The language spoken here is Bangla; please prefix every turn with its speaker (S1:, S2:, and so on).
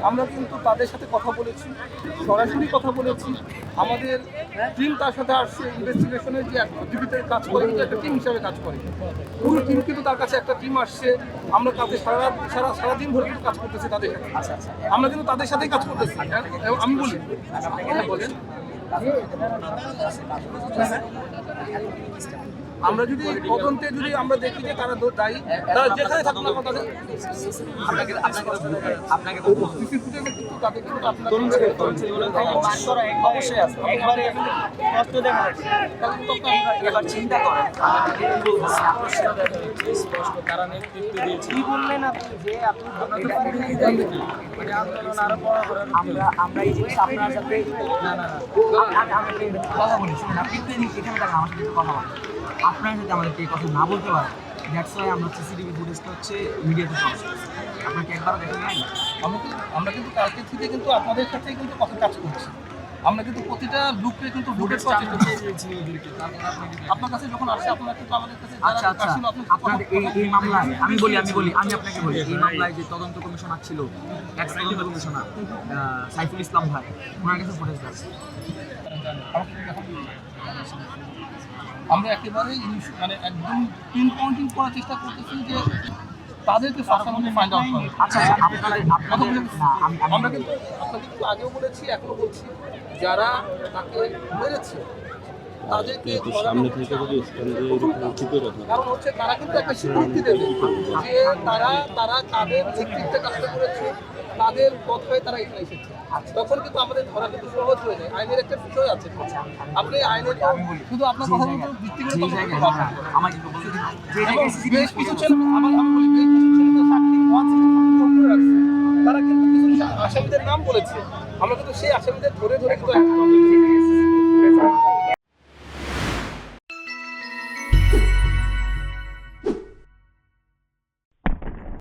S1: আমরা কিন্তু তাদের সাথে কথা বলেছি, সরাসরি কথা বলেছি। আমাদের টিম তার সাথে আসছে, ইনভেস্টিগেশনের যে অ্যাক্টিভিটির কাজ করে কিন্তু একটা টিম হিসাবে কাজ করে। পুরো টিম কিন্তু তার কাছে একটা টিম আসছে, আমরা কাছে সারাদিন ধরে কিন্তু কাজ করতেছি তাদের সাথে। আমরা কিন্তু তাদের সাথেই কাজ করতেছি। আমি বলি বলেন, আমরা যদি তদন্তে যদি আমরা দেখি যে তারা দায়ী, তারা যেখানে থাকুক না তাদের সিসি ফুটেজে কিন্তু তাদের কিন্তু
S2: অবশ্যই আছে। একবারে কষ্ট দেখা যাচ্ছে। এবার চিন্তা করেন তারা নেতৃত্ব দিয়েছে। কি বললেন আপনি যে আপনি মানে আন্দোলন আরো বড় করেন? আমরা এই জিনিস আপনার সাথে আমি কথা বলি, শুনুন, আপনি তো এখানে থাকেন, আমার সাথে কথা বলেন। আপনার সাথে আমাদেরকে এই কথা না বলতে পারেন, দ্যাটস ওয়াই আমরা সিসিটিভি ফুটেজটা হচ্ছে মিডিয়াতে পাবলিশ করছি। আপনাকে একবারও দেখেন নাই?
S1: আমরা কিন্তু কালকে থেকে কিন্তু আপনাদের সাথে কিন্তু কথা কাজ করছি। আমরা কিন্তু প্রতিটা লুককে কিন্তু ফুটেজ আপনার কাছে যখন আসে আপনারা কিন্তু আমাদের কাছে
S2: আচ্ছা আচ্ছা, আপনাদের এই মামলায় আমি আপনাকে বলি, এই মামলায় যে তদন্ত কমিশনার ছিল, এক্স তদন্ত কমিশনার সাইফুল ইসলাম ভাই, ওনার কাছে ফুটেজ আছে।
S1: আমরা একেবারে মানে একদম পিন পয়েন্টিং করার চেষ্টা করতেছি যে তাদেরকে ফার্স্ট ফাইন্ড আউট করে।
S2: আচ্ছা
S1: আমরা কিন্তু আপনাকে কিন্তু আগেও বলেছি, এখনো বলছি, যারা তাকে মেরেছে তাদেরকে
S3: সামনে থেকে যদি
S1: কারণ হচ্ছে তারা কিন্তু একটা স্বীকৃতি দেবে যে তারা তাদের নেতৃত্বে কাজটা করেছে, তাদের কথায় তারা এখানে এসেছে। তখন কিন্তু আমাদের ধরা কিন্তু সহজ হয়ে যায়। আইনের একটা বিষয় আছে, আপনি আইনের শুধু আপনার কথা মতো ভিত্তি করে বেশ কিছু ছেলে তারা কিন্তু কিছু আসামিদের নাম বলেছে, আমরা কিন্তু সেই আসামিদের ধরে ধরে কিন্তু